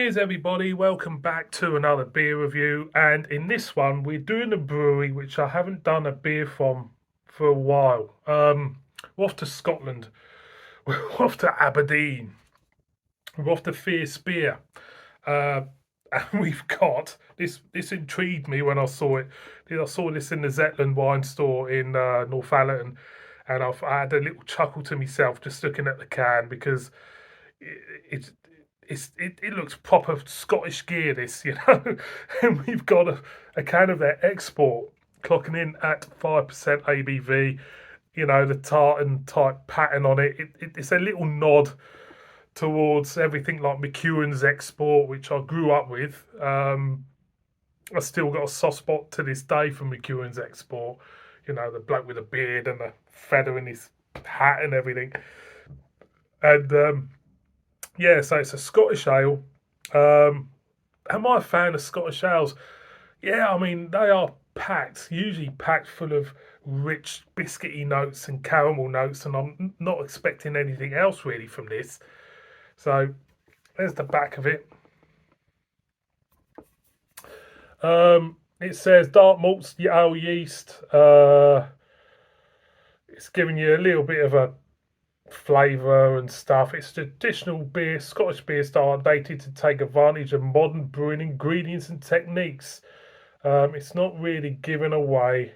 Cheers everybody, welcome back to another beer review, and in this one we're doing a brewery which I haven't done a beer from for a while. We're off to Scotland, we're off to Aberdeen, we're off to Fierce Beer, uh, and we've got this intrigued me when I saw it. I saw this in the Zetland wine store in Northallerton, and I had a little chuckle to myself just looking at the can because it, it looks proper Scottish gear, this, and we've got a can of their export clocking in at 5% ABV. The tartan type pattern on it. It's a little nod towards everything like McEwen's export, which I grew up with. I still got a soft spot to this day for McEwen's export. The bloke with a beard and a feather in his hat and everything. And yeah, so it's a Scottish ale. Am I a fan of Scottish ales? Yeah, I mean, they are usually packed full of rich biscuity notes and caramel notes, and I'm not expecting anything else really from this. So there's the back of it. It says dark malts, ale yeast. It's giving you a little bit of a flavour and stuff. It's traditional beer, Scottish beer style, dated to take advantage of modern brewing ingredients and techniques. It's not really giving away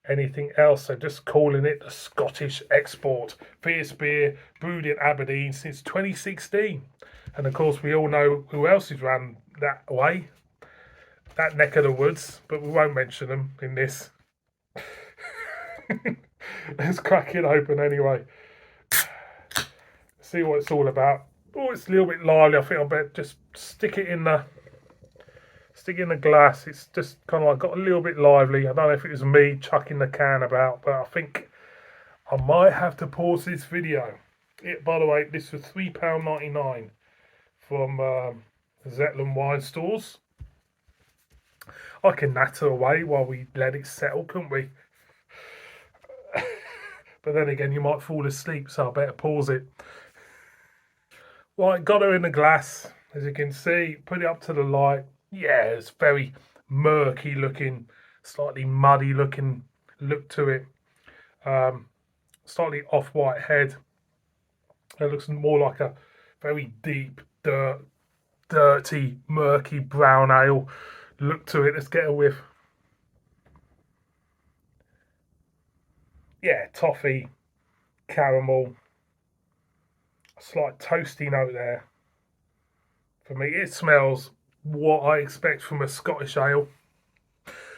anything else, so just calling it the Scottish export. Fierce beer brewed in Aberdeen since 2016. And of course, we all know who else is run that way, that neck of the woods, but we won't mention them in this. Let's crack it open anyway. See what it's all about. Oh, it's a little bit lively. I think I better just stick it in the glass. It's just kind of like got a little bit lively. I don't know if it was me chucking the can about, but I think I might have to pause this video. By the way, this was £3.99 from Zetland Wine Stores. I can natter away while we let it settle, couldn't we? But then again, you might fall asleep, so I better pause it. Right, got her in the glass, as you can see. Put it up to the light. Yeah, it's very murky looking, slightly muddy looking look to it. Slightly off-white head. It looks more like a very deep, dirty, murky brown ale look to it. Let's get a whiff. Yeah, toffee, caramel, a slight toasty note there. For me, it smells what I expect from a Scottish ale.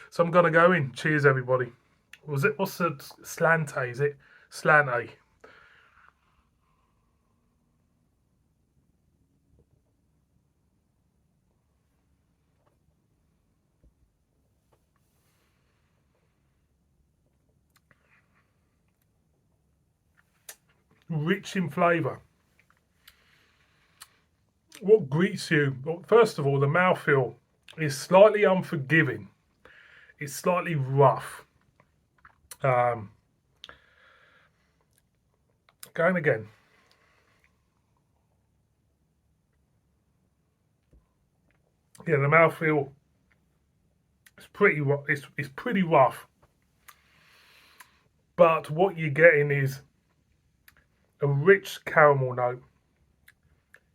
So I'm gonna go in. Cheers, everybody. What's the Slante? Is it Slante? Rich in flavour. What greets you? Well, first of all, the mouthfeel is slightly unforgiving. It's slightly rough. Going again. Yeah, the mouthfeel is pretty. It's pretty rough. But what you're getting is a rich caramel note,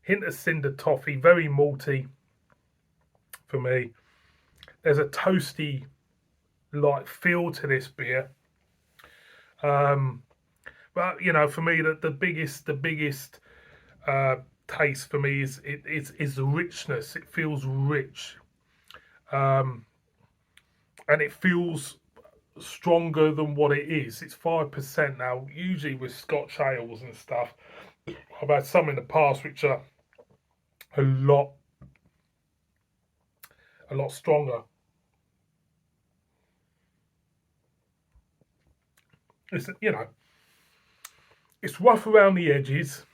hint of cinder toffee, very malty for me. There's a toasty like feel to this beer. But for me, the biggest taste for me is the richness. It feels rich, and it feels stronger than what it is. It's 5% now. Usually with Scotch ales and stuff, I've had some in the past which are a lot stronger. It's rough around the edges.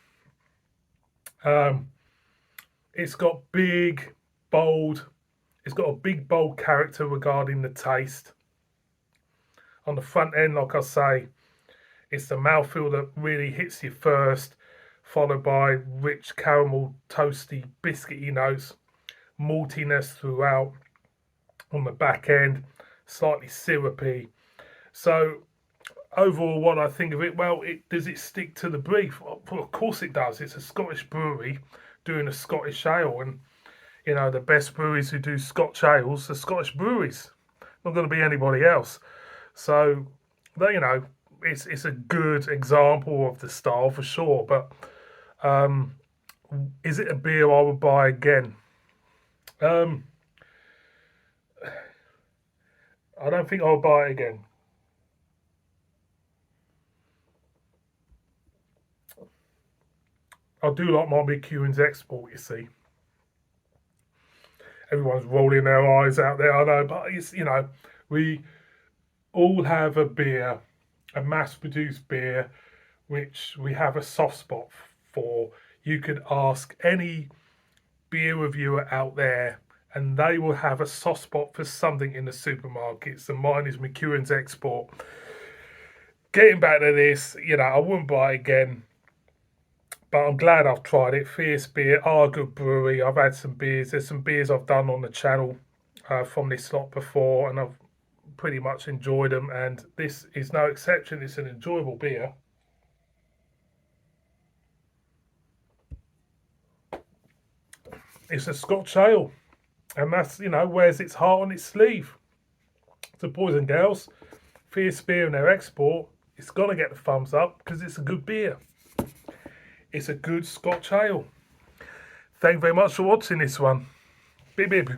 It's got it's got a big bold character regarding the taste. On the front end, like I say, it's the mouthfeel that really hits you first, followed by rich caramel, toasty, biscuity notes. maltiness throughout on the back end, slightly syrupy. So overall, what I think of it, well, does it stick to the brief? Well, of course it does. It's a Scottish brewery doing a Scottish ale, and the best breweries who do Scotch ales are Scottish breweries. Not going to be anybody else. So, it's a good example of the style for sure. But is it a beer I would buy again? I don't think I'll buy it again. I do like my McEwen's Export, you see. Everyone's rolling their eyes out there, I know, but we all have a beer, a mass produced beer, which we have a soft spot for. You could ask any beer reviewer out there, and they will have a soft spot for something in the supermarkets, and mine is McEwen's Export. Getting back to this, I wouldn't buy it again, but I'm glad I've tried it. Fierce Beer are a good brewery. I've had some beers. There's some beers I've done on the channel from this slot before, and I've pretty much enjoyed them, and this is no exception. It's an enjoyable beer. It's a Scotch ale, and that's, wears its heart on its sleeve. So boys and girls, Fierce Beer and their Export, it's going to get the thumbs up because it's a good beer. It's a good Scotch ale. Thank you very much for watching this one. Bib bib.